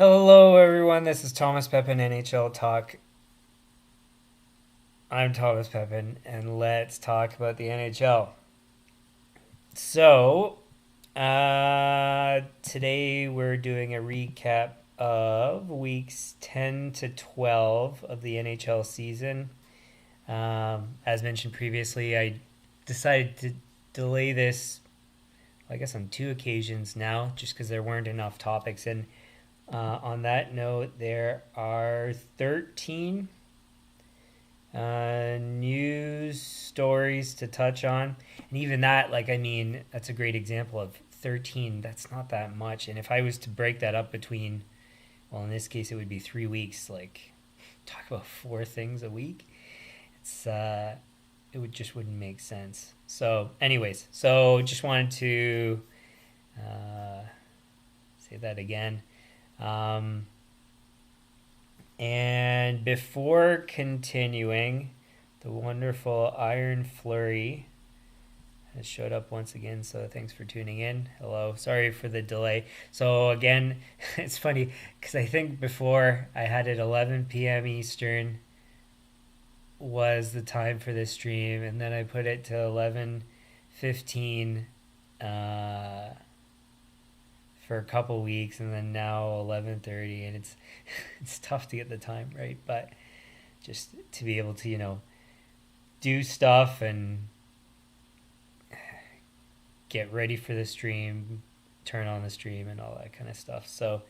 Hello, everyone. This is Thomas Pepin, NHL Talk. I'm Thomas Pepin, and let's talk about the NHL. So, today we're doing a recap of weeks 10 to 12 of the NHL season. As mentioned previously, I decided to delay this, I guess, on two occasions now, just because there weren't enough topics. And on that note, there are 13 news stories to touch on. And even that, that's a great example of 13. That's not that much. And if I was to break that up between, well, in this case, it would be 3 weeks, talk about four things a week. It wouldn't make sense. So, anyways, just wanted to say that again. And before continuing, the wonderful Iron Flurry has showed up once again, so thanks for tuning in. Hello. Sorry for the delay. So again, it's funny because I think before I had it 11 p.m. Eastern was the time for this stream, and then I put it to 11:15 for a couple weeks, and then now 11:30, and it's tough to get the time right, but just to be able to do stuff and get ready for the stream, turn on the stream, and all that kind of stuff. So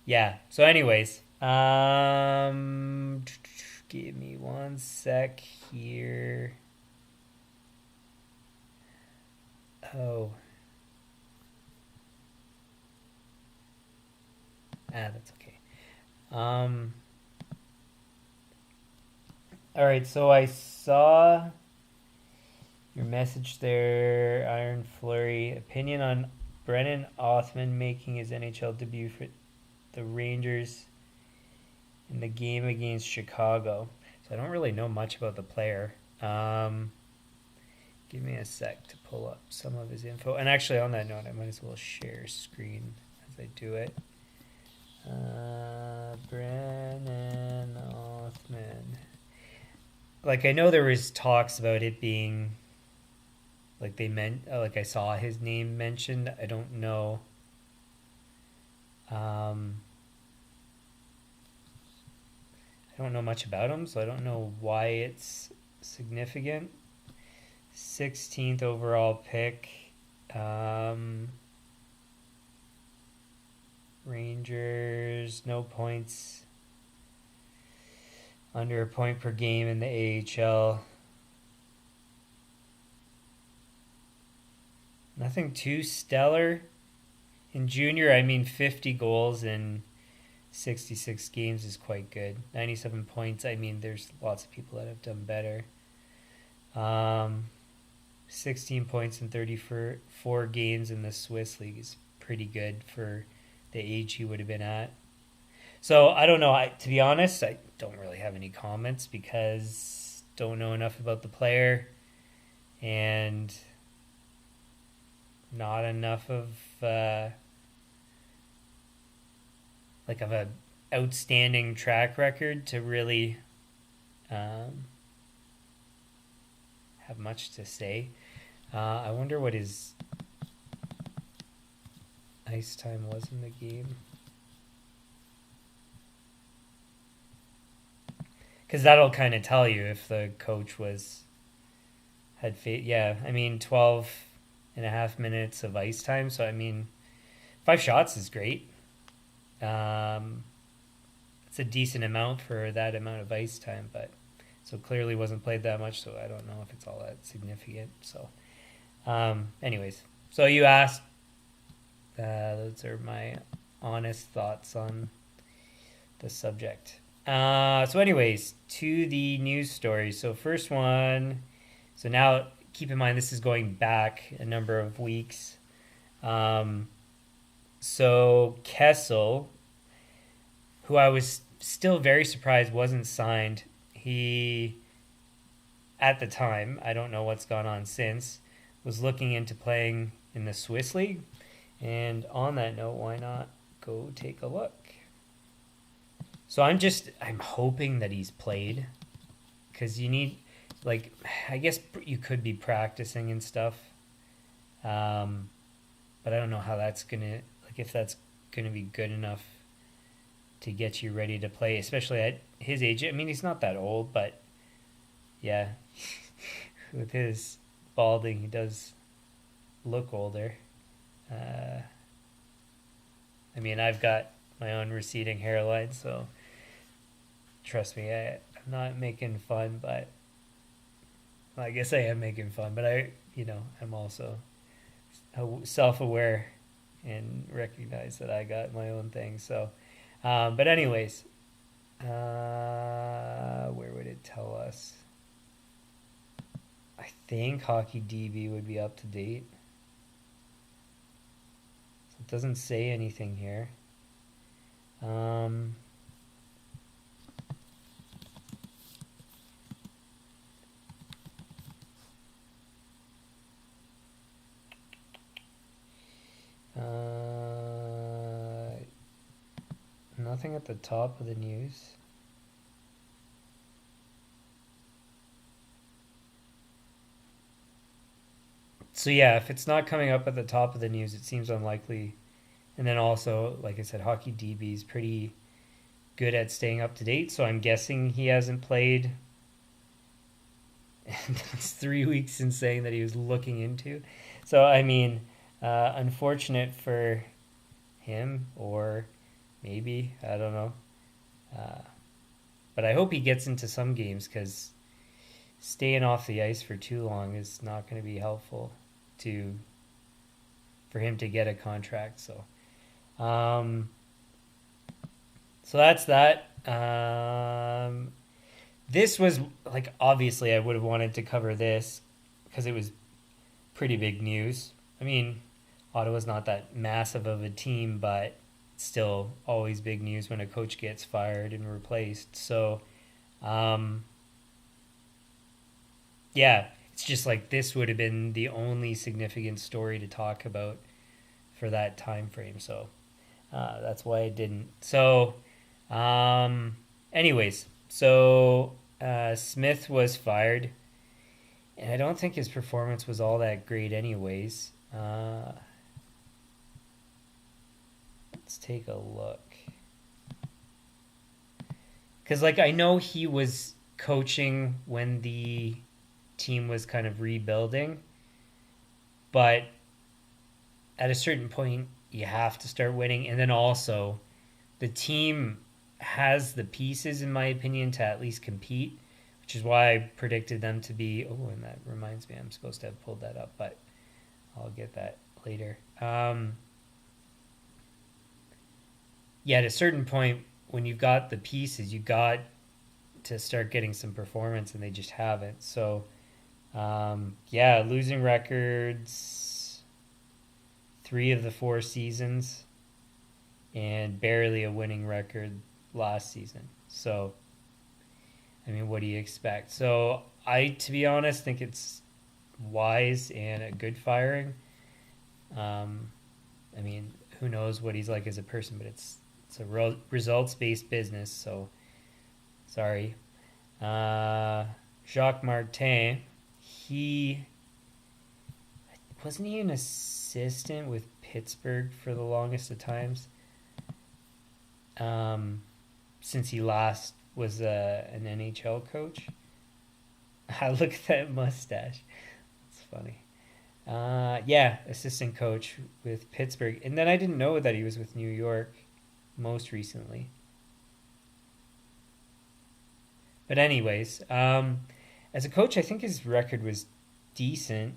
yeah, so anyways, give me one sec here. That's okay. All right, so I saw your message there, Iron Flurry. Opinion on Brennan Othman making his NHL debut for the Rangers in the game against Chicago. So I don't really know much about the player. Give me a sec to pull up some of his info. And actually, on that note, I might as well share screen as I do it. Brennan Othman. I know there was talks about it being I saw his name mentioned. I don't know. I don't know much about him, so I don't know why it's significant. 16th overall pick. Rangers, no points. Under a point per game in the AHL. Nothing too stellar. In junior, 50 goals in 66 games is quite good. 97 points. There's lots of people that have done better. 16 points in 34 games in the Swiss League is pretty good for the age he would have been at. So I don't know. To be honest, I don't really have any comments because don't know enough about the player and not enough of a outstanding track record to really have much to say. I wonder what his ice time was in the game. Because that'll kind of tell you if the coach had 12 and a half minutes of ice time. So 5 shots is great. It's a decent amount for that amount of ice time, but so clearly wasn't played that much. So I don't know if it's all that significant. So, anyways, so you asked. Those are my honest thoughts on the subject. So anyways, to the news stories. So first one, so now keep in mind this is going back a number of weeks. So Kessel, who I was still very surprised wasn't signed, he, at the time, I don't know what's gone on since, was looking into playing in the Swiss League. And on that note, why not go take a look? So I'm hoping that he's played, because you need, like, I guess you could be practicing and stuff. But I don't know how that's gonna, like, if that's gonna be good enough to get you ready to play, especially at his age. I mean, he's not that old, but yeah, with his balding, he does look older. I mean, I've got my own receding hairline, so trust me, I'm not making fun, but well, I guess I am making fun, but I'm also self-aware and recognize that I got my own thing. So, but anyways, where would it tell us? I think Hockey DB would be up to date. So it doesn't say anything here. Nothing at the top of the news. So yeah, if it's not coming up at the top of the news, it seems unlikely. And then also, like I said, Hockey DB is pretty good at staying up to date, so I'm guessing he hasn't played. And that's 3 weeks in saying that he was looking into. So, I mean, unfortunate for him, or maybe, I don't know. But I hope he gets into some games, because staying off the ice for too long is not going to be helpful for him to get a contract. So, so that's that. This was, like, obviously I would have wanted to cover this because it was pretty big news. I mean, Ottawa's not that massive of a team, but still always big news when a coach gets fired and replaced. So, yeah, it's just like this would have been the only significant story to talk about for that time frame. So that's why I didn't. So, anyways, so Smith was fired, and I don't think his performance was all that great anyways. Let's take a look. Because, like, I know he was coaching when the team was kind of rebuilding, but at a certain point, you have to start winning. And then also, the team has the pieces, in my opinion, to at least compete, which is why I predicted them to be... Oh, and that reminds me, I'm supposed to have pulled that up, but I'll get that later. Yeah, at a certain point, when you've got the pieces, you got to start getting some performance, and they just haven't. So, yeah, losing records 3 of the 4 seasons, and barely a winning record last season. So, I mean, what do you expect? So, to be honest, think it's wise and a good firing. I mean, who knows what he's like as a person, but it's a results-based business, so sorry. Jacques Martin, wasn't he an assistant with Pittsburgh for the longest of times? Since he last was an NHL coach. Look at that mustache. It's funny. Yeah, assistant coach with Pittsburgh. And then I didn't know that he was with New York most recently. But anyways, as a coach, I think his record was decent.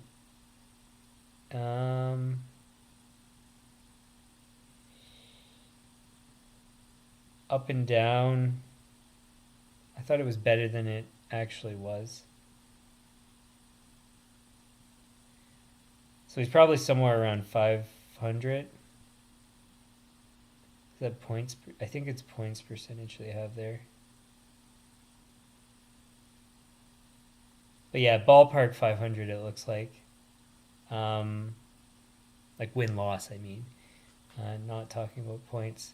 Up and down. I thought it was better than it actually was. So he's probably somewhere around 500. Is that points? I think it's points percentage they have there. But yeah, ballpark 500 it looks like. Like win-loss, I mean. not talking about points.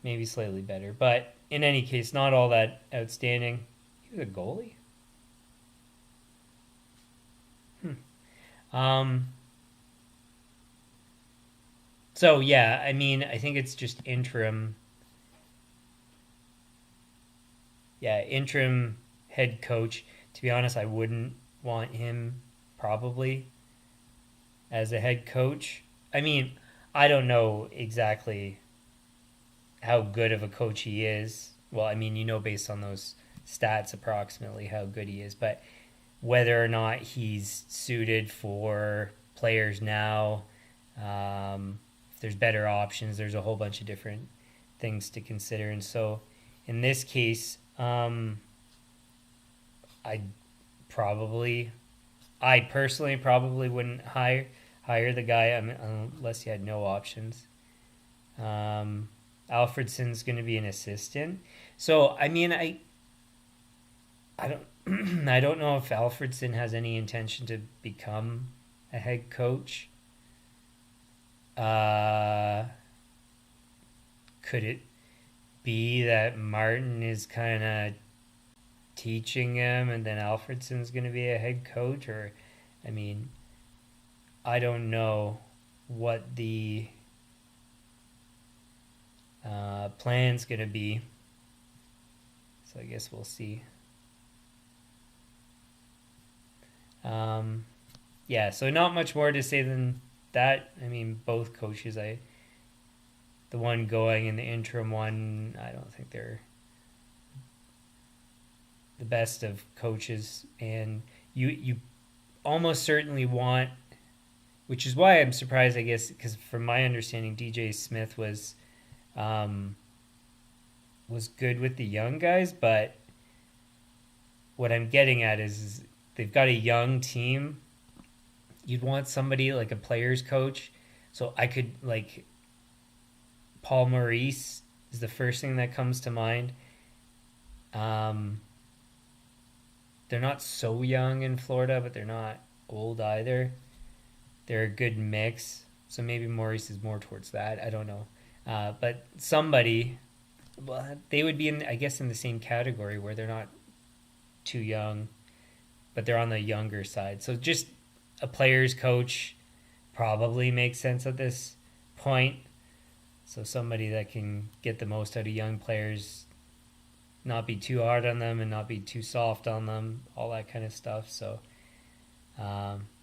Maybe slightly better. But in any case, not all that outstanding. He was a goalie? So, yeah, I mean, I think it's just interim. Yeah, interim head coach. To be honest, I wouldn't want him probably as a head coach. I mean, I don't know exactly how good of a coach he is. Well, I mean, based on those stats approximately how good he is, but whether or not he's suited for players now, if there's better options, there's a whole bunch of different things to consider. And so in this case, I personally probably wouldn't hire the guy unless he had no options. Alfredson's going to be an assistant. So, I mean, I don't I don't know if Alfredson has any intention to become a head coach. Could it be that Martin is kind of teaching him and then Alfredson's going to be a head coach? Or, I mean, I don't know what the plan's going to be. So I guess we'll see. Yeah, so not much more to say than that. I mean, both coaches, the one going and the interim one, I don't think they're the best of coaches. And you almost certainly want, which is why I'm surprised, I guess, because from my understanding, DJ Smith was good with the young guys, but what I'm getting at is they've got a young team. You'd want somebody like a player's coach. So I could, like, Paul Maurice is the first thing that comes to mind. They're not so young in Florida, but they're not old either. They're a good mix. So maybe Maurice is more towards that. I don't know. But somebody, well, they would be in the same category where they're not too young, but they're on the younger side. So just a player's coach probably makes sense at this point. So somebody that can get the most out of young players, not be too hard on them and not be too soft on them, all that kind of stuff. So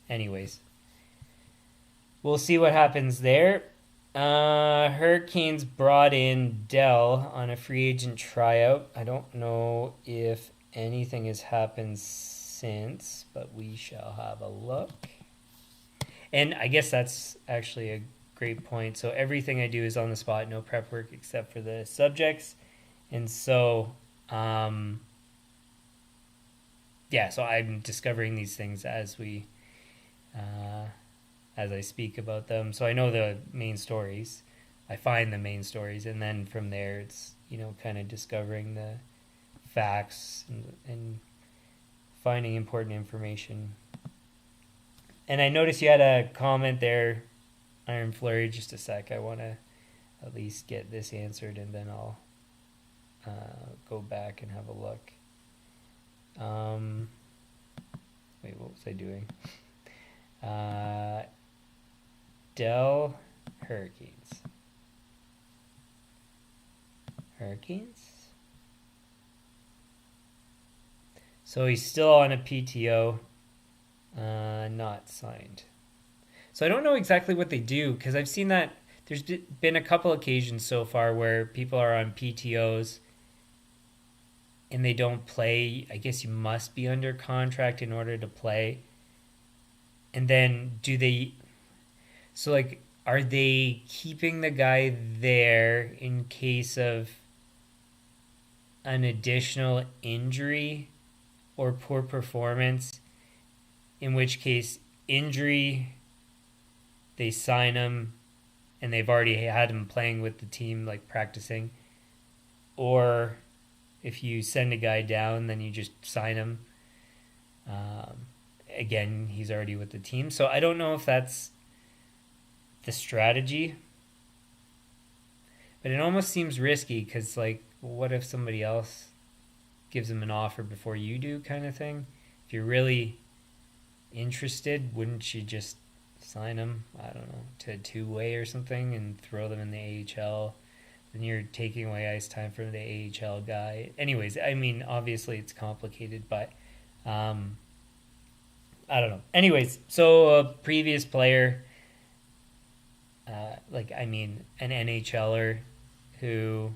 anyways, we'll see what happens there. Hurricanes brought in Dell on a free agent tryout. I don't know if anything has happened since, but we shall have a look. And I guess that's actually a great point. So everything I do is on the spot, no prep work except for the subjects. And so, so I'm discovering these things as I speak about them. So I know the main stories. I find the main stories, and then from there it's, kind of discovering the facts and finding important information. And I noticed you had a comment there, Iron Flurry. Just a sec. I want to at least get this answered, and then I'll go back and have a look. Wait, what was I doing? Dell Hurricanes. So he's still on a PTO, not signed. So I don't know exactly what they do, because I've seen that there's been a couple occasions so far where people are on PTOs and they don't play. I guess you must be under contract in order to play. And then are they keeping the guy there in case of an additional injury or poor performance? In which case, injury, they sign him and they've already had him playing with the team, like practicing. Or if you send a guy down, then you just sign him. Again, he's already with the team. So I don't know if that's the strategy, but it almost seems risky because, like, what if somebody else gives him an offer before you do, kind of thing? If you're really interested, wouldn't you just sign him, I don't know, to a two-way or something and throw them in the AHL? Then you're taking away ice time from the AHL guy. Anyways, I mean, obviously it's complicated, but I don't know. Anyways, so a previous player, an NHLer who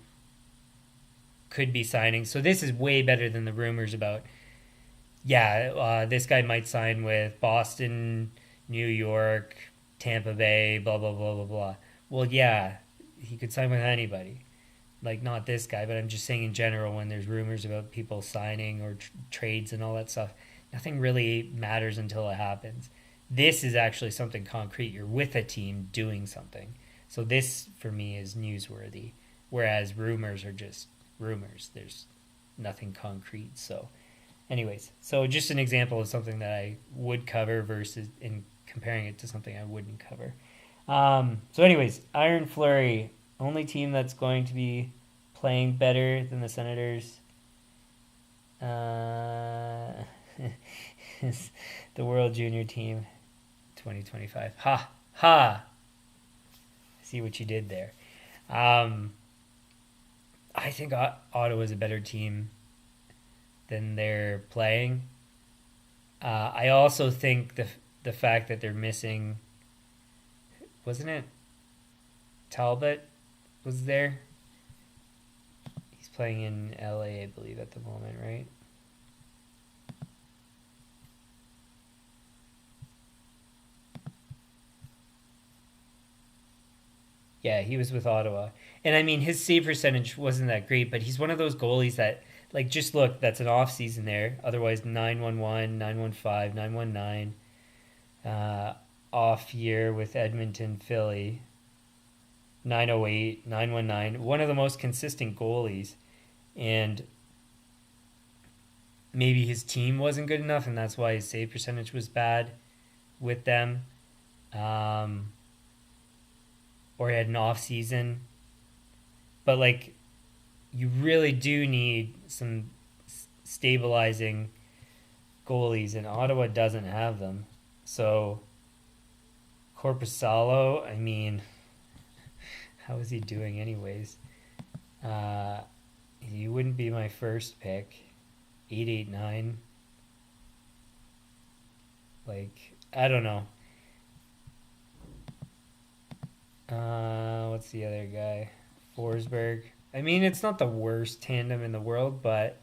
could be signing. So this is way better than the rumors about, this guy might sign with Boston, New York, Tampa Bay, blah, blah, blah, blah, blah. Well, yeah, he could sign with anybody. Like, not this guy, but I'm just saying in general, when there's rumors about people signing or trades and all that stuff, nothing really matters until it happens. This is actually something concrete. You're with a team doing something. So this, for me, is newsworthy. Whereas rumors are just rumors. There's nothing concrete. So anyways, so just an example of something that I would cover versus in comparing it to something I wouldn't cover. So anyways, Iron Flurry, only team that's going to be playing better than the Senators. Is the World Junior Team 2025. Ha! Ha! See what you did there. I think Ottawa's a better team than they're playing. I also think the fact that they're missing, wasn't it Talbot was there? He's playing in LA, I believe, at the moment, right? Yeah, he was with Ottawa. And I mean, his save percentage wasn't that great, but he's one of those goalies that, like, just look, that's an off season there. Otherwise, 911, 915, 919. Off year with Edmonton, Philly. 908, 919. One of the most consistent goalies. And maybe his team wasn't good enough, and that's why his save percentage was bad with them. Or he had an off season. But, like, you really do need some stabilizing goalies, and Ottawa doesn't have them. So, Korpisalo, I mean, how is he doing anyways? He wouldn't be my first pick. 889. Like, I don't know. What's the other guy? Forsberg. I mean, it's not the worst tandem in the world, but,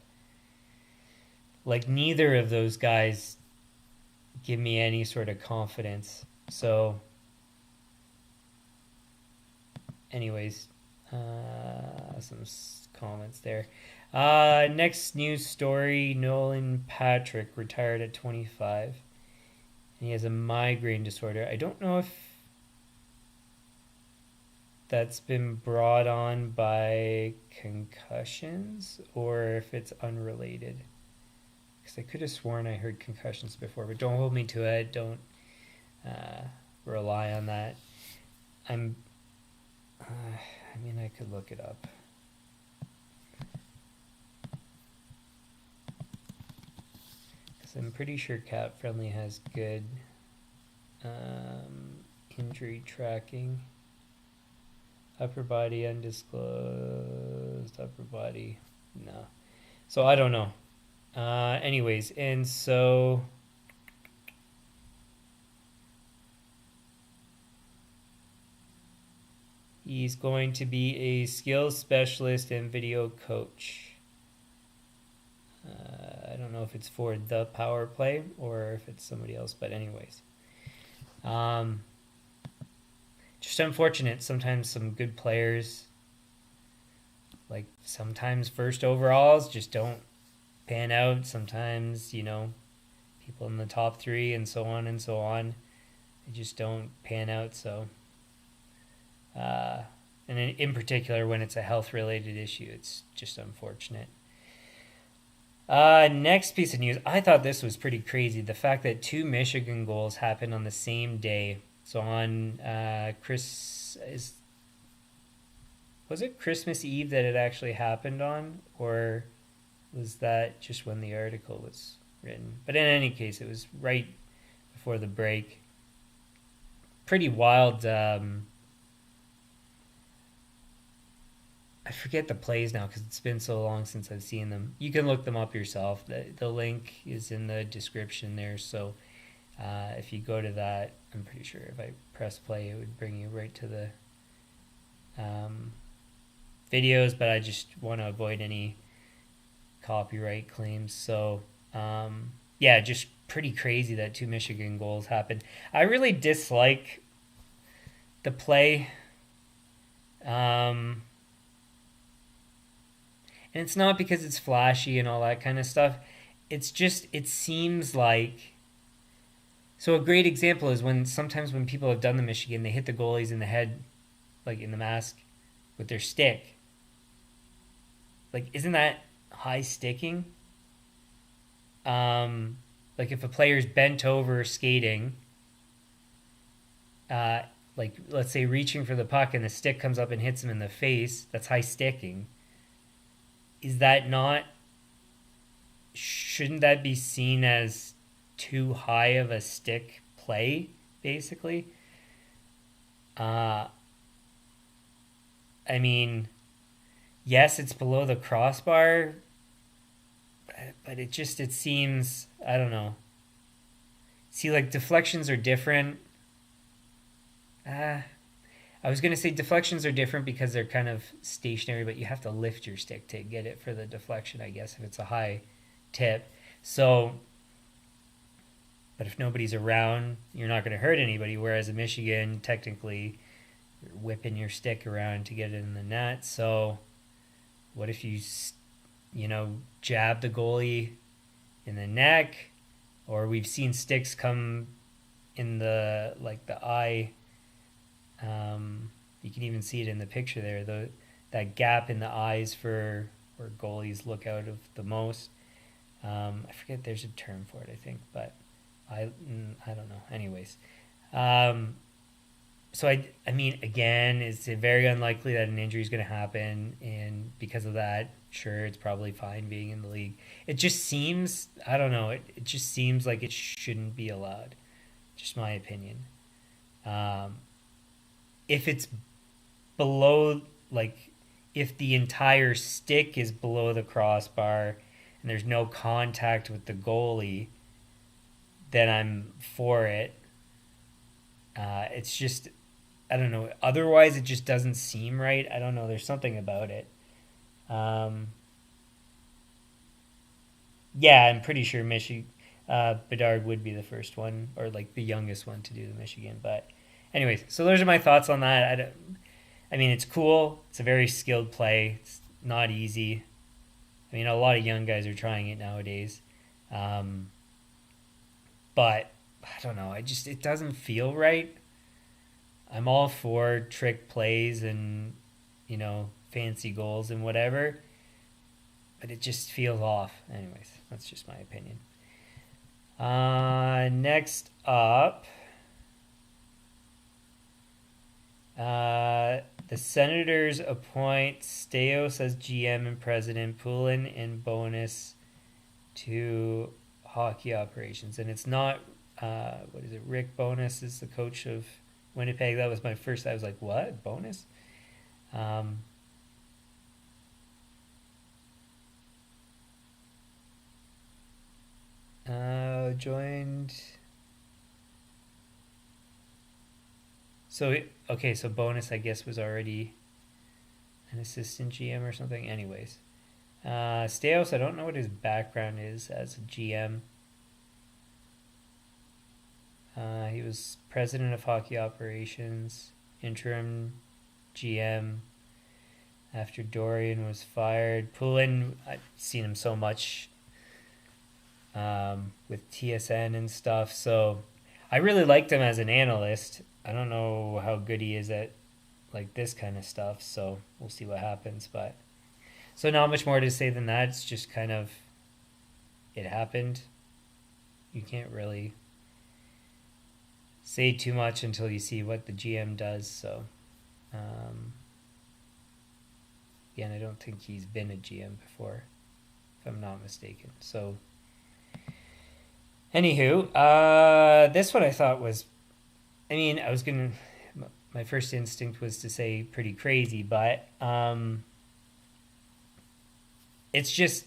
like, neither of those guys give me any sort of confidence. So, anyways, some comments there. Next news story, Nolan Patrick retired at 25. And he has a migraine disorder. I don't know if that's been brought on by concussions or if it's unrelated. Because I could have sworn I heard concussions before, but don't hold me to it. Don't rely on that. I could look it up. Because I'm pretty sure Cap Friendly has good injury tracking. Upper body undisclosed. Upper body, no. So I don't know. Anyways, and so he's going to be a skills specialist and video coach. I don't know if it's for the power play or if it's somebody else, but anyways. Just unfortunate. Sometimes some good players, like sometimes first overalls, just don't pan out. Sometimes, people in the top 3 and so on, they just don't pan out. So, and in particular, when it's a health-related issue, it's just unfortunate. Next piece of news. I thought this was pretty crazy. The fact that 2 Michigan goals happened on the same day. So on was it Christmas Eve that it actually happened on, or was that just when the article was written? But in any case, it was right before the break. Pretty wild. I forget the plays now because it's been so long since I've seen them. You can look them up yourself. The link is in the description there. So if you go to that, I'm pretty sure if I press play, it would bring you right to the videos. But I just want to avoid any copyright claims. So yeah, just pretty crazy that 2 Michigan goals happened. I really dislike the play. And it's not because it's flashy and all that kind of stuff. It's just, it seems like... So a great example is sometimes when people have done the Michigan, they hit the goalies in the head, like in the mask, with their stick. Like, isn't that high sticking? Like if a player's bent over skating, like let's say reaching for the puck and the stick comes up and hits him in the face, that's high sticking. Is that not... Shouldn't that be seen as too high of a stick play, basically? I mean, yes, it's below the crossbar, but it seems, I don't know. See, like, deflections are different. I was going to say deflections are different because they're kind of stationary, but you have to lift your stick to get it for the deflection, I guess, if it's a high tip. So, but if nobody's around, you're not going to hurt anybody, whereas in Michigan, technically, you're whipping your stick around to get it in the net. So what if you jab the goalie in the neck? Or we've seen sticks come in the eye. You can even see it in the picture there, that gap in the eyes for where goalies look out of the most. I forget, there's a term for it, I think, but I don't know. Anyways, so I mean, again, it's very unlikely that an injury is going to happen, and because of that, sure, it's probably fine being in the league. It just seems, I don't know, it just seems like it shouldn't be allowed. Just my opinion. If it's below, like, if the entire stick is below the crossbar and there's no contact with the goalie, then I'm for it. It's just, I don't know. Otherwise, it just doesn't seem right. I don't know. There's something about it. Yeah, I'm pretty sure Bedard would be the first one, or like the youngest one to do the Michigan. But anyways, so those are my thoughts on that. I mean, it's cool. It's a very skilled play. It's not easy. I mean, a lot of young guys are trying it nowadays. But I don't know. It doesn't feel right. I'm all for trick plays and, fancy goals and whatever. But it just feels off. Anyways, that's just my opinion. Next up, the Senators appoint Staios as GM and president, Poulin and Bowness to hockey operations. And it's not, Rick Bowness is the coach of Winnipeg. That was my first, I was like, what? Bowness? Joined... So Bowness, I guess, was already an assistant GM or something. Anyways, Staios, I don't know what his background is as a GM. He was president of hockey operations, interim GM after Dorian was fired. Poulin, I've seen him so much with TSN and stuff, so I really liked him as an analyst. I don't know how good he is at like this kind of stuff, so we'll see what happens. But so not much more to say than that. It's just kind of, it happened. You can't really say too much until you see what the GM does. So, again, I don't think he's been a GM before, if I'm not mistaken. So, anywho, this one I thought was, I mean, my first instinct was to say pretty crazy, but it's just,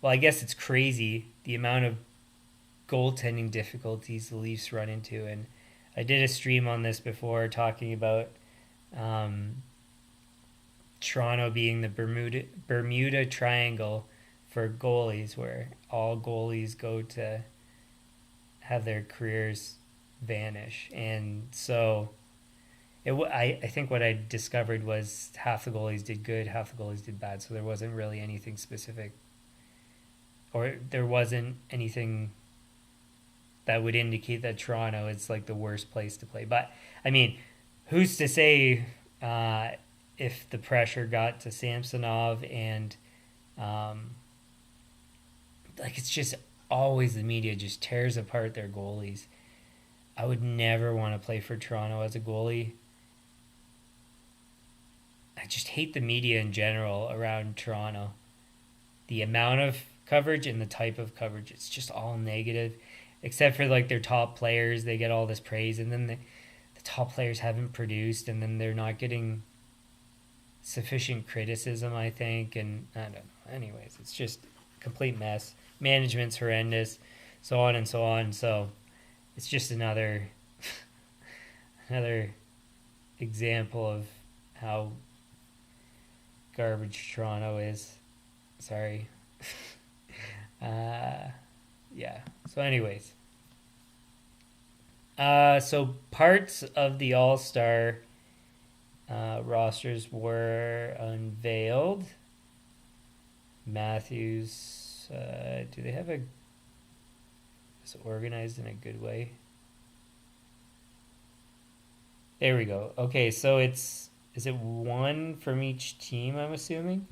well, I guess it's crazy the amount of goaltending difficulties the Leafs run into. And I did a stream on this before talking about Toronto being the Bermuda Triangle for goalies, where all goalies go to have their careers vanish. And so I think what I discovered was half the goalies did good, half the goalies did bad. So there wasn't really anything specific, or there wasn't anything that would indicate that Toronto is like the worst place to play. But I mean, who's to say if the pressure got to Samsonov and like, it's just always the media just tears apart their goalies. I would never want to play for Toronto as a goalie. I just hate the media in general around Toronto. The amount of coverage and the type of coverage, it's just all negative. Except for like their top players, they get all this praise, and then the top players haven't produced, and then they're not getting sufficient criticism, I think. And I don't know. Anyways, it's just a complete mess. Management's horrendous, so on and so on. So it's just another example of how garbage Toronto is. Sorry. Yeah. So anyways. So parts of the All-Star rosters were unveiled. Matthews, do they have is it organized in a good way? There we go. Okay, so is it one from each team, I'm assuming?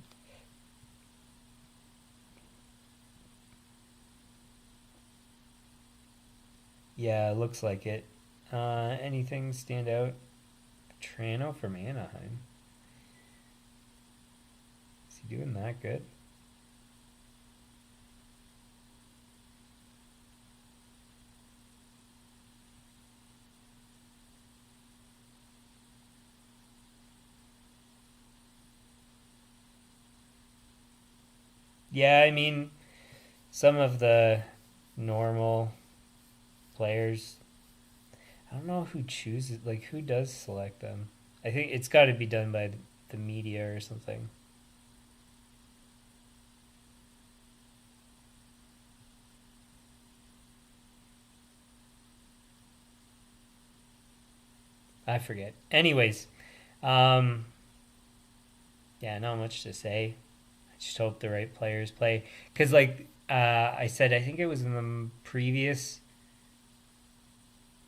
Yeah, looks like it. Anything stand out? Trano from Anaheim. Is he doing that good? Yeah, I mean, some of the normal players, I don't know who chooses, like, who does select them. I think it's got to be done by the media or something. I forget. Anyways, yeah, not much to say. I just hope the right players play. Because, like I said, I think it was in the previous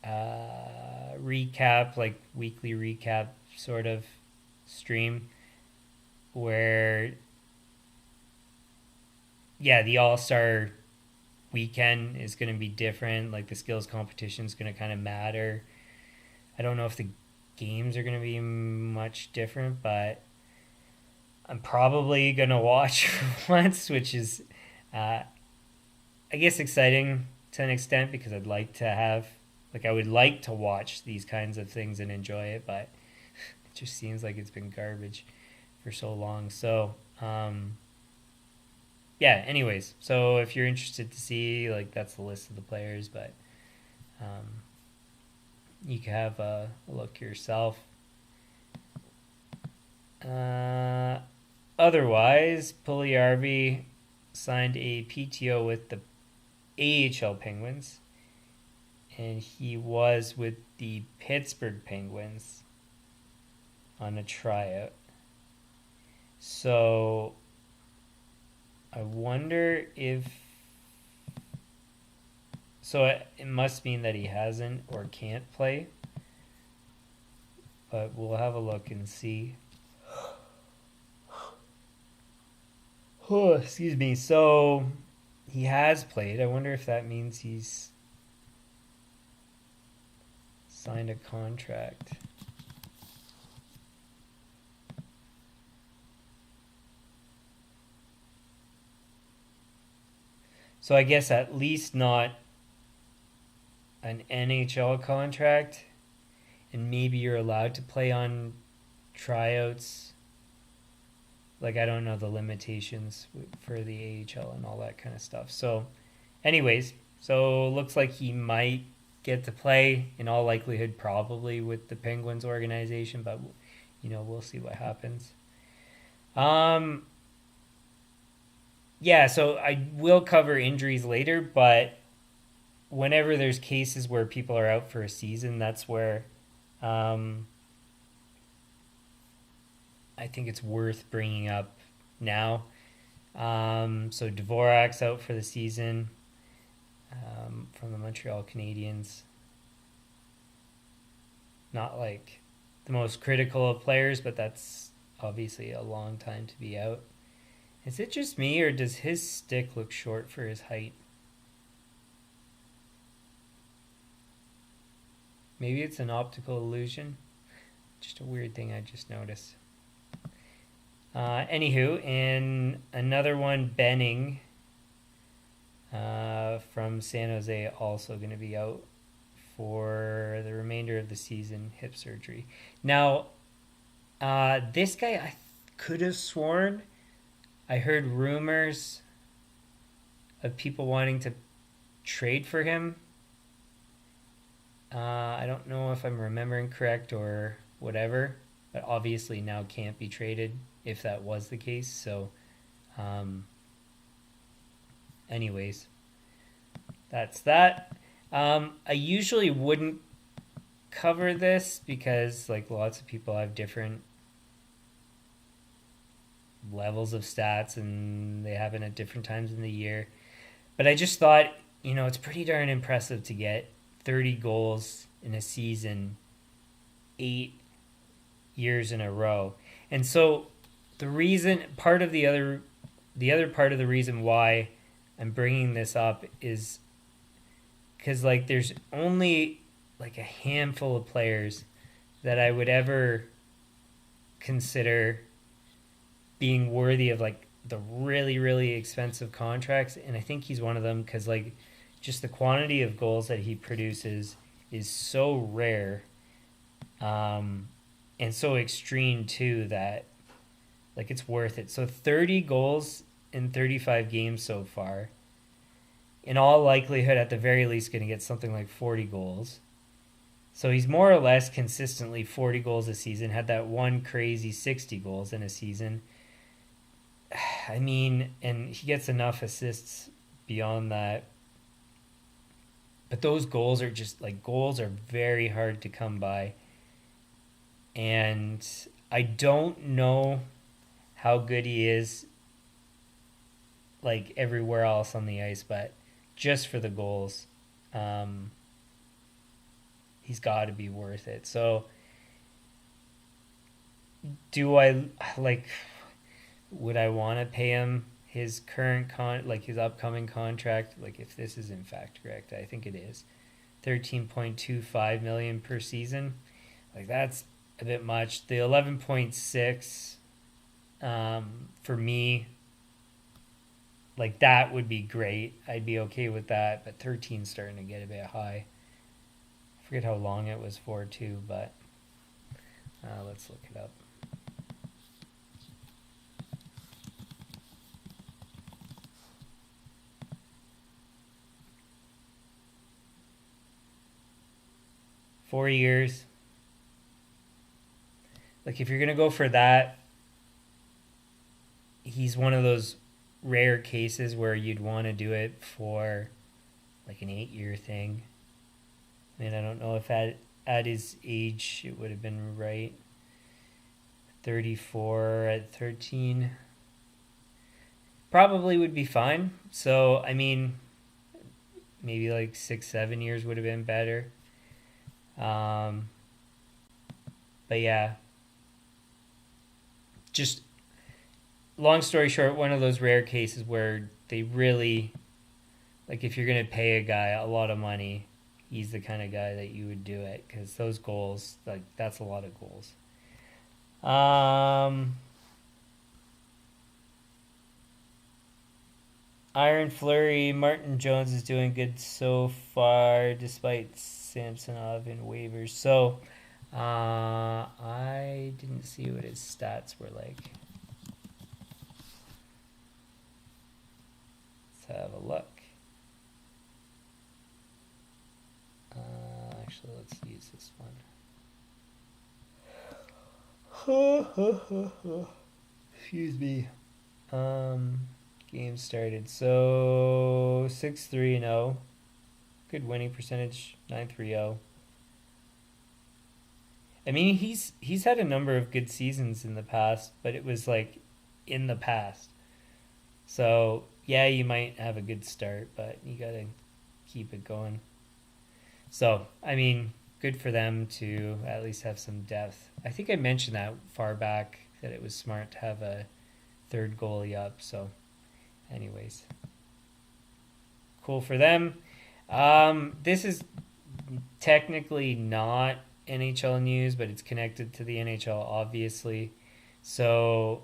recap, like weekly recap sort of stream, where, yeah, the All-Star weekend is going to be different. Like, the skills competition is going to kind of matter. I don't know if the games are going to be much different, but I'm probably going to watch once, which is, I guess, exciting to an extent, because I'd like to have, like, I would like to watch these kinds of things and enjoy it, but it just seems like it's been garbage for so long. So, yeah, anyways, so if you're interested to see, like, that's the list of the players, but you can have a look yourself. Otherwise, Puljujarvi signed a PTO with the AHL Penguins, and he was with the Pittsburgh Penguins on a tryout. So I wonder if... So it must mean that he hasn't or can't play. But we'll have a look and see. Oh, excuse me. So he has played. I wonder if that means he's signed a contract. So I guess at least not an NHL contract, and maybe you're allowed to play on tryouts. Like, I don't know the limitations for the AHL and all that kind of stuff. So anyways, so looks like he might get to play, in all likelihood probably with the Penguins organization, but we'll see what happens. Yeah, so I will cover injuries later, but whenever there's cases where people are out for a season, that's where I think it's worth bringing up now. So Dvorak's out for the season from the Montreal Canadiens. Not like the most critical of players, but that's obviously a long time to be out. Is it just me, or does his stick look short for his height? Maybe it's an optical illusion. Just a weird thing I just noticed. Anywho, and another one, Benning from San Jose, also going to be out for the remainder of the season, hip surgery. Now, this guy, I could have sworn I heard rumors of people wanting to trade for him. I don't know if I'm remembering correct or whatever, but obviously now can't be traded if that was the case. So, anyways, that's that. I usually wouldn't cover this because like lots of people have different levels of stats and they happen at different times in the year. But I just thought, it's pretty darn impressive to get 30 goals in a season 8 years in a row. And so the other part of the reason why I'm bringing this up is because like there's only like a handful of players that I would ever consider being worthy of like the really, really expensive contracts. And I think he's one of them because like just the quantity of goals that he produces is so rare and so extreme too that like it's worth it. So 30 goals in 35 games so far. In all likelihood, at the very least, going to get something like 40 goals. So he's more or less consistently 40 goals a season. Had that one crazy 60 goals in a season. I mean, and he gets enough assists beyond that. But those goals are just like goals are very hard to come by. And I don't know how good he is like everywhere else on the ice, but just for the goals, he's got to be worth it. So would I want to pay him his current his upcoming contract? Like if this is in fact correct, I think it is, $13.25 million per season. Like that's a bit much. The 11.6 for me, like that would be great. I'd be okay with that, but 13's starting to get a bit high. I forget how long it was for too, but let's look it up. Four years. Like if you're gonna go for that, he's one of those rare cases where you'd want to do it for like an 8-year thing. I mean, I don't know if at his age it would have been right. 34 at 13 probably would be fine. So I mean, maybe like 6-7 years would have been better. But yeah, just long story short, one of those rare cases where they really, like if you're going to pay a guy a lot of money, he's the kind of guy that you would do it, because those goals, like, that's a lot of goals. Iron Flurry, Martin Jones is doing good so far despite Samsonov in waivers. So I didn't see what his stats were like. Let's have a look. Actually, let's use this one. Excuse me. Game started. So 6-3-0. Good winning percentage, 9-3-0. I mean, he's had a number of good seasons in the past, but it was like in the past. So yeah, you might have a good start, but you gotta keep it going. So I mean, good for them to at least have some depth. I think I mentioned that far back, that it was smart to have a third goalie up. So anyways, cool for them. This is technically not NHL news, but it's connected to the NHL, obviously. So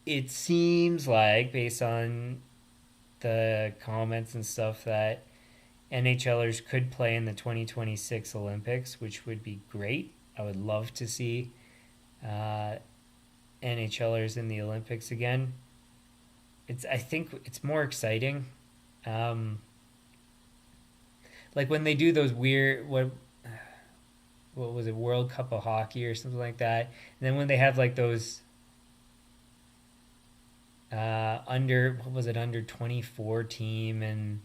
it seems like, based on the comments and stuff, that NHLers could play in the 2026 Olympics, which would be great. I would love to see NHLers in the Olympics again. I think it's more exciting. Like when they do those weird, what was it, World Cup of Hockey or something like that, and then when they have like those under 24 team and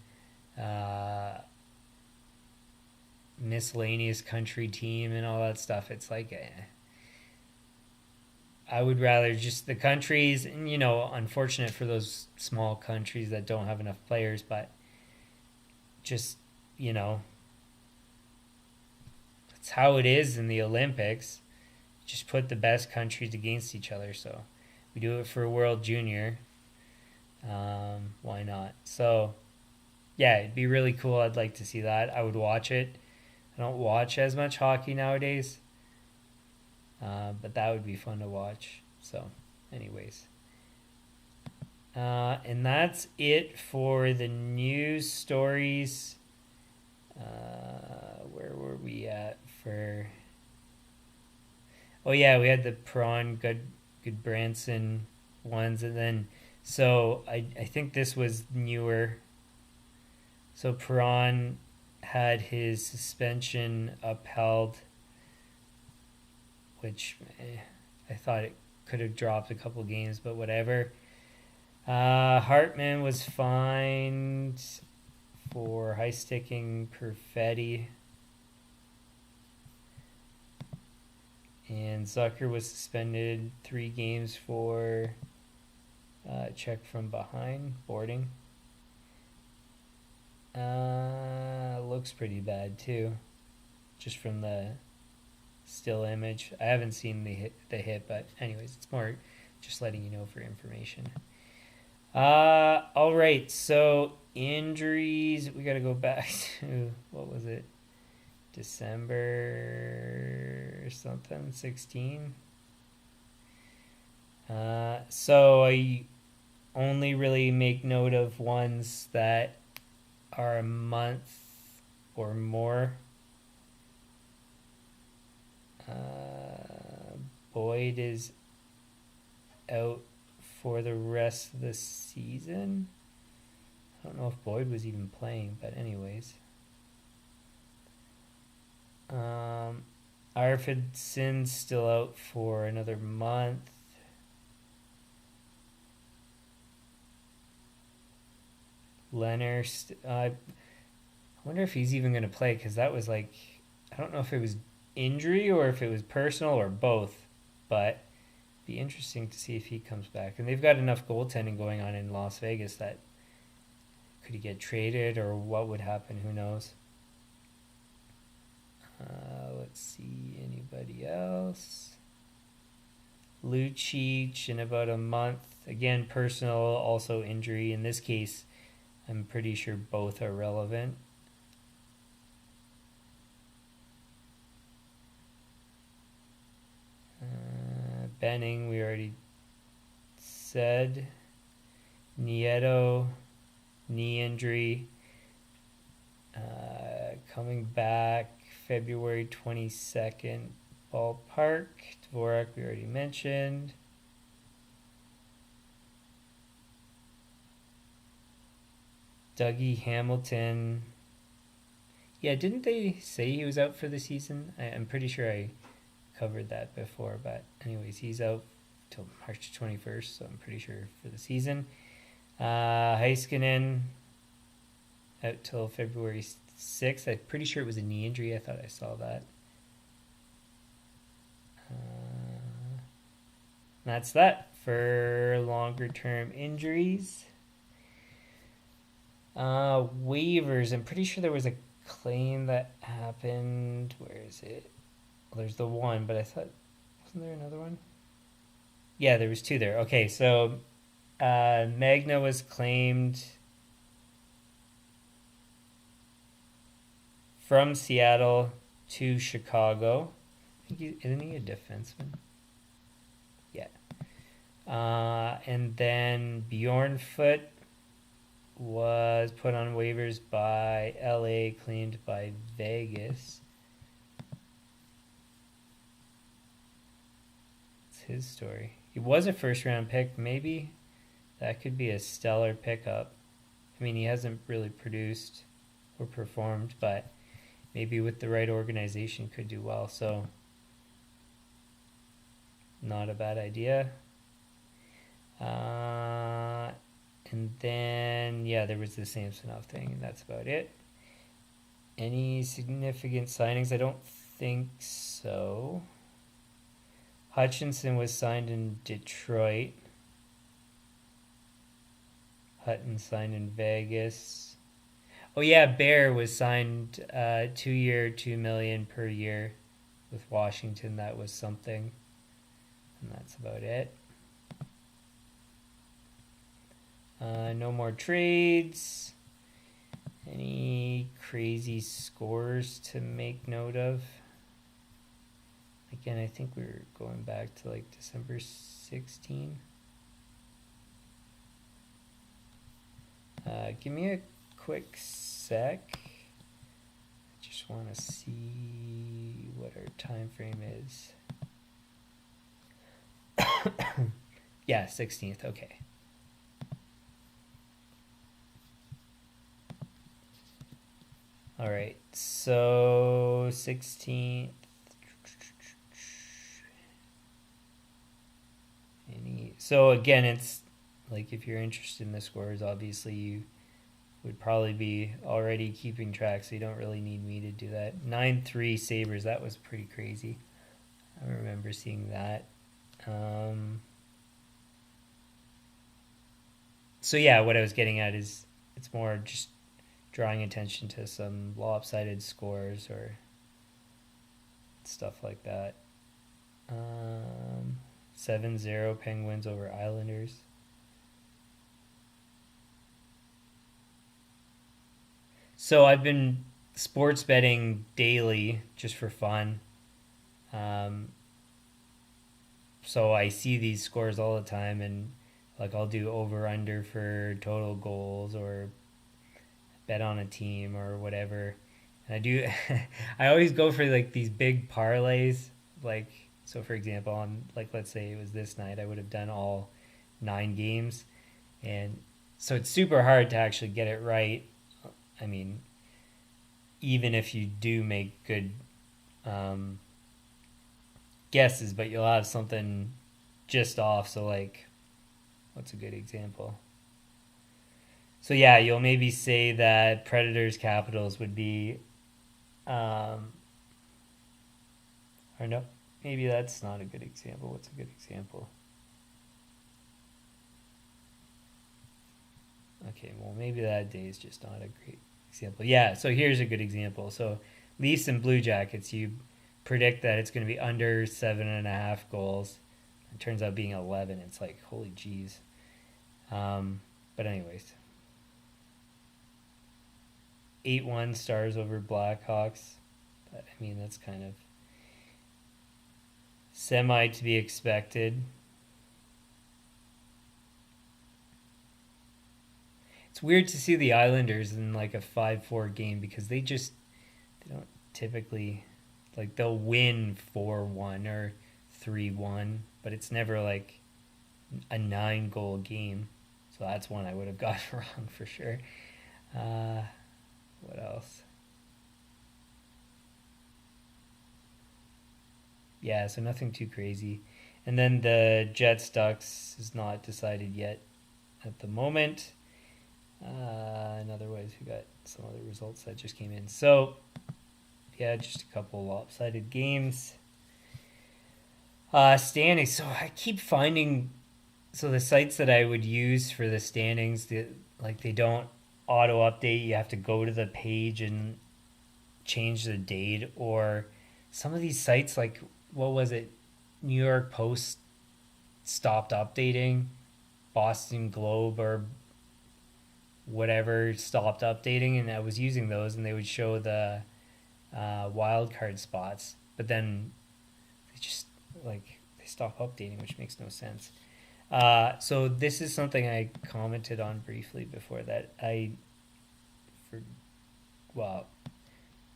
miscellaneous country team and all that stuff, it's like I would rather just the countries, and unfortunate for those small countries that don't have enough players, but just it's how it is in the Olympics. Just put the best countries against each other. So we do it for World Junior. Why not? So yeah, it'd be really cool. I'd like to see that. I would watch it. I don't watch as much hockey nowadays, but that would be fun to watch. So anyways, and that's it for the news stories. Where were we at for? Oh yeah, we had the Prawn good Branson ones, and then so I think this was newer. So Prawn had his suspension upheld, which I thought it could have dropped a couple games, but whatever. Hartman was fined for high sticking Perfetti. And Zucker was suspended 3 games for check from behind, boarding. Looks pretty bad too, just from the still image. I haven't seen the hit, but anyways, it's more just letting you know for information. All right, so injuries, we got to go back to, what was it, December something, 16. So I only really make note of ones that are a month or more. Boyd is out for the rest of the season. I don't know if Boyd was even playing, but anyways. Arvidsson's still out for another month. Leonard, I wonder if he's even going to play, because that was like, I don't know if it was injury or if it was personal or both, but be interesting to see if he comes back. And they've got enough goaltending going on in Las Vegas that could he get traded or what would happen, who knows. Let's see, anybody else? Lucic in about a month. Again, personal, also injury. In this case, I'm pretty sure both are relevant. Benning, we already said. Nieto, knee injury. Coming back February 22nd, ballpark. Dvorak, we already mentioned. Dougie Hamilton. Yeah, didn't they say he was out for the season? I'm pretty sure I covered that before, but anyways, he's out till March 21st, so I'm pretty sure for the season. Heiskanen out till February 6th. I'm pretty sure it was a knee injury. I thought I saw that. That's that for longer term injuries. Waivers. I'm pretty sure there was a claim that happened. Where is it? Well, there's the one, but I thought, wasn't there another one? Yeah, there was two there. Okay, so Magna was claimed from Seattle to Chicago. Isn't he a defenseman? Yeah. And then Bjornfoot was put on waivers by LA, claimed by Vegas. It's his story. He was a first round pick. Maybe that could be a stellar pickup. I mean, he hasn't really produced or performed, but maybe with the right organization could do well. So not a bad idea. And then, yeah, there was the Samsonov thing, and that's about it. Any significant signings? I don't think so. Hutchinson was signed in Detroit. Hutton signed in Vegas. Oh yeah, Bear was signed 2 year, $2 million per year with Washington. That was something. And that's about it. No more trades. Any crazy scores to make note of? Again, I think we were going back to like December 16. Give me a quick sec. I just want to see what our time frame is. Yeah, 16th. Okay. All right. So 16th. So again, it's like if you're interested in the scores, obviously you would probably be already keeping track, so you don't really need me to do that. 9-3 Sabres, that was pretty crazy. I remember seeing that. So yeah, what I was getting at is it's more just drawing attention to some lopsided scores or stuff like that. 7-0 Penguins over Islanders. So I've been sports betting daily just for fun. So I see these scores all the time, and like I'll do over under for total goals or bet on a team or whatever. And I do I always go for like these big parlays. Like, so for example, on like let's say it was this night, I would have done all 9 games, and so it's super hard to actually get it right. I mean, even if you do make good guesses, but you'll have something just off. So like, what's a good example? So yeah, you'll maybe say that Predators Capitals would be or no, maybe that's not a good example. What's a good example? Okay, well maybe that day is just not a great example. Yeah, so here's a good example. So Leafs and Blue Jackets, you predict that it's going to be under 7.5 goals. It turns out being 11. It's like, holy jeez. But anyways, 8-1 Stars over Blackhawks. But I mean, that's kind of Semi to be expected. It's weird to see the Islanders in like a 5-4 game because they don't typically, like, they'll win 4-1 or 3-1, but it's never like a 9-goal game. So that's one I would have got wrong for sure. What else? Yeah, so nothing too crazy. And then the Jets Ducks is not decided yet at the moment. In other ways, we got some other results that just came in. So, yeah, just a couple lopsided games. Standings. So I keep finding, so the sites that I would use for the standings, they don't auto update. You have to go to the page and change the date, or some of these sites, like, what was it? New York Post stopped updating. Boston Globe or whatever stopped updating, and I was using those, and they would show the wild card spots, but then they stop updating, which makes no sense. So this is something I commented on briefly before that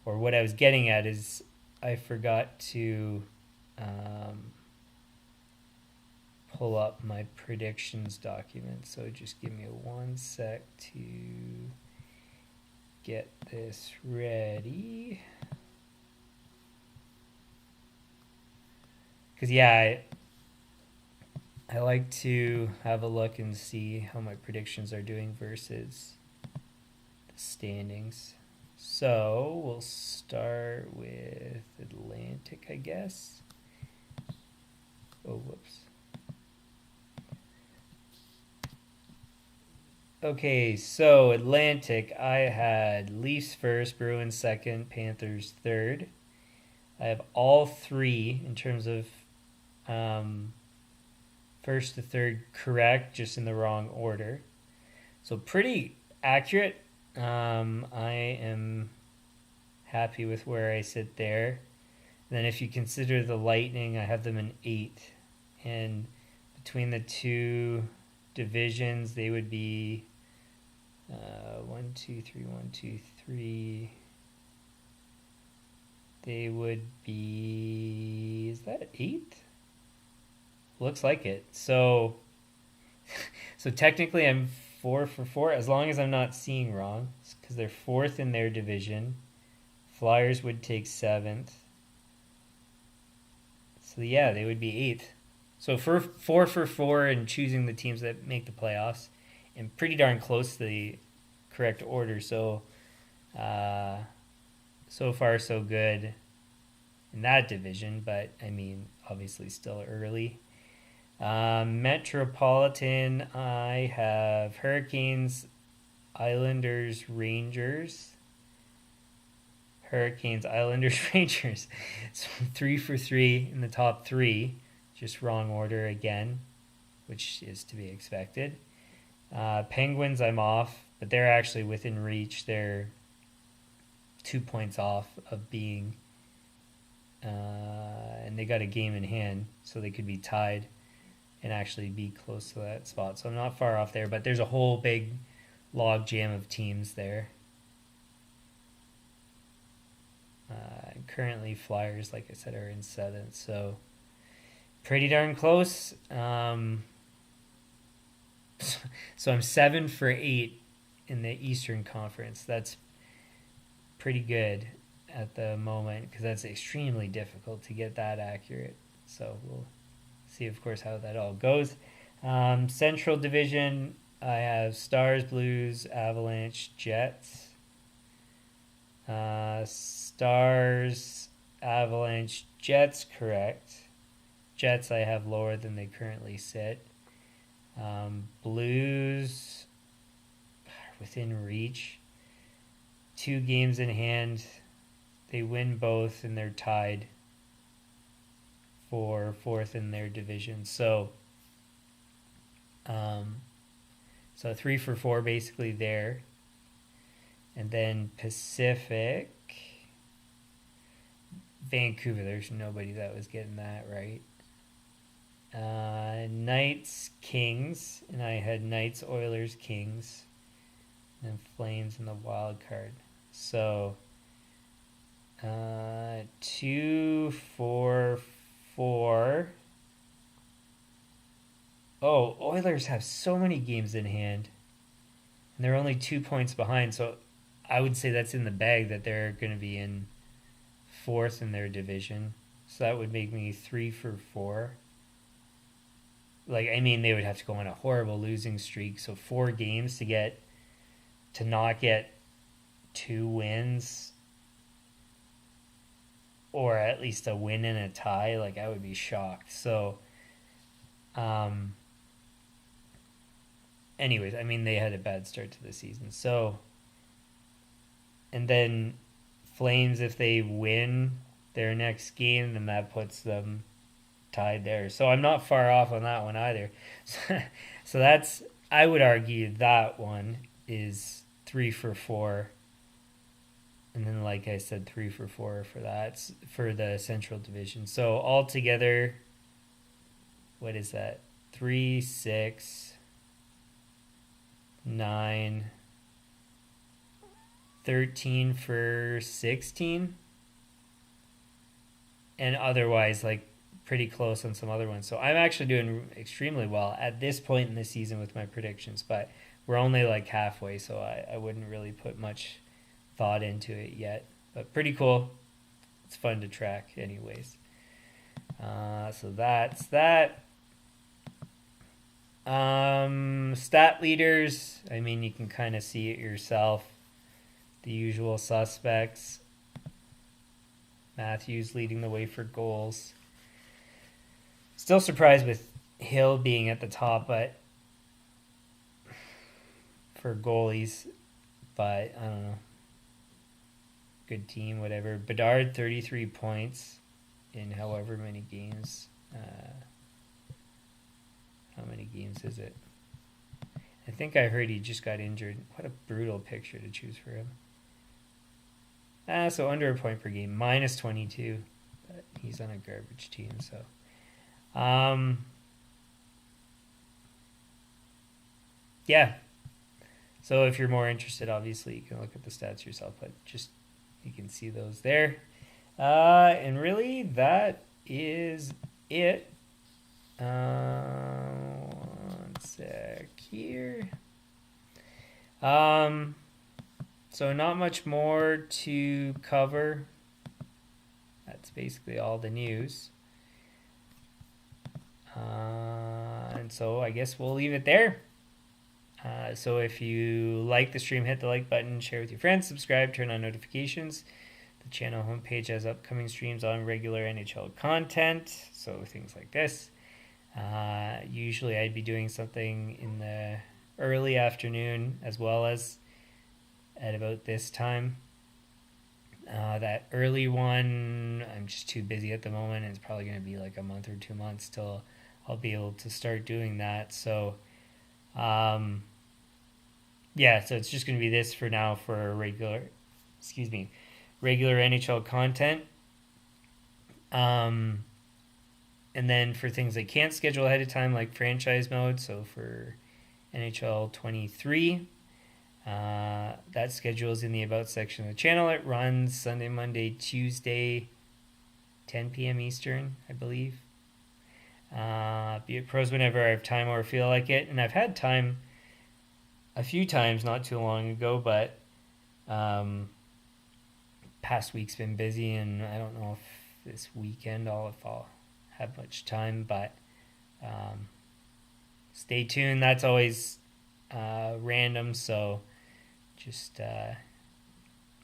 or what I was getting at is I forgot to pull up my predictions document. So just give me 1 sec to get this ready. Because, yeah, I like to have a look and see how my predictions are doing versus the standings. So we'll start with Atlantic, I guess. Oh, whoops. Okay, so Atlantic, I had Leafs first, Bruins second, Panthers third. I have all three in terms of first to third correct, just in the wrong order. So pretty accurate. I am happy with where I sit there. And then if you consider the Lightning, I have them in 8. And between the two divisions, they would be 1, 2, 3, 1, 2, 3. They would be, is that 8? Looks like it. So technically I'm 4 for 4, as long as I'm not seeing wrong, because they're 4th in their division. Flyers would take 7th. So yeah, they would be 8th. So for 4 for 4 and choosing the teams that make the playoffs, and pretty darn close to the correct order. So so far so good in that division, but I mean, obviously still early. Metropolitan, I have Hurricanes, Islanders, Rangers. Hurricanes, Islanders, Rangers. So 3 for 3 in the top 3. Just wrong order again, which is to be expected. Penguins, I'm off, but they're actually within reach. They're 2 points off of being, and they got a game in hand, so they could be tied and actually be close to that spot. So I'm not far off there, but there's a whole big log jam of teams there. Currently, Flyers, like I said, are in 7th, so pretty darn close. So I'm 7 for 8 in the Eastern Conference. That's pretty good at the moment, because that's extremely difficult to get that accurate. So we'll see, of course, how that all goes. Central Division, I have Stars, Blues, Avalanche, Jets. Stars, Avalanche, Jets, correct. Jets I have lower than they currently sit. Blues within reach. 2 games in hand. They win both and they're tied for 4th in their division. So 3 for 4 basically there. And then Pacific, Vancouver, there's nobody that was getting that right. Knights, Kings, and I had Knights, Oilers, Kings, and Flames in the wild card. So 2, 4, 4. Oh, Oilers have so many games in hand, and they're only 2 points behind. So I would say that's in the bag that they're going to be in fourth in their division. So that would make me 3 for 4. Like, I mean, they would have to go on a horrible losing streak. So 4 games to not get 2 wins, or at least a win and a tie. Like, I would be shocked. So, anyways, I mean, they had a bad start to the season. So, and then Flames, if they win their next game, then that puts them tied there. So I'm not far off on that one either. So that's, I would argue that one is 3 for 4. And then, like I said, 3 for 4 for that, for the Central Division. So altogether, what is that? 3, 6, 9, 13 for 16. And otherwise, like, pretty close on some other ones. So I'm actually doing extremely well at this point in the season with my predictions, but we're only like halfway, so I wouldn't really put much thought into it yet. But pretty cool. It's fun to track anyways. So that's that. Stat leaders, I mean, you can kind of see it yourself. The usual suspects. Matthews leading the way for goals. Still surprised with Hill being at the top, but for goalies, but I don't know. Good team, whatever. Bedard, 33 points in however many games. How many games is it? I think I heard he just got injured. What a brutal picture to choose for him. So under a point per game, minus 22. But he's on a garbage team, so. Yeah. So if you're more interested, obviously you can look at the stats yourself, but just you can see those there. And really that is it. One sec here. So not much more to cover. That's basically all the news. And so I guess we'll leave it there. So if you like the stream, hit the like button, share with your friends, subscribe, turn on notifications. The channel homepage has upcoming streams on regular NHL content, so things like this. Usually I'd be doing something in the early afternoon as well as at about this time. That early one, I'm just too busy at the moment. It's probably going to be like a month or 2 months till I'll be able to start doing that. So, yeah, so it's just going to be this for now for regular NHL content. And then for things I can't schedule ahead of time, like franchise mode, so for NHL 23, that schedule is in the About section of the channel. It runs Sunday, Monday, Tuesday, 10 p.m. Eastern, I believe. Be it pros whenever I have time or feel like it. And I've had time a few times not too long ago, but past week's been busy, and I don't know if this weekend if I'll have much time, but stay tuned. That's always random, so just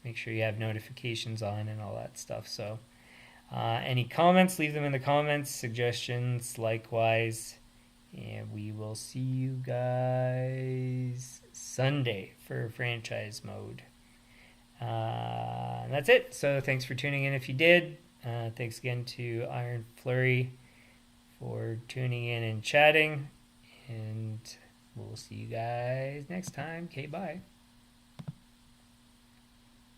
make sure you have notifications on and all that stuff. So any comments, leave them in the comments, suggestions likewise, and we will see you guys Sunday for franchise mode. And that's it. So thanks for tuning in if you did. Thanks again to Iron Flurry for tuning in and chatting, and we'll see you guys next time. Okay, bye.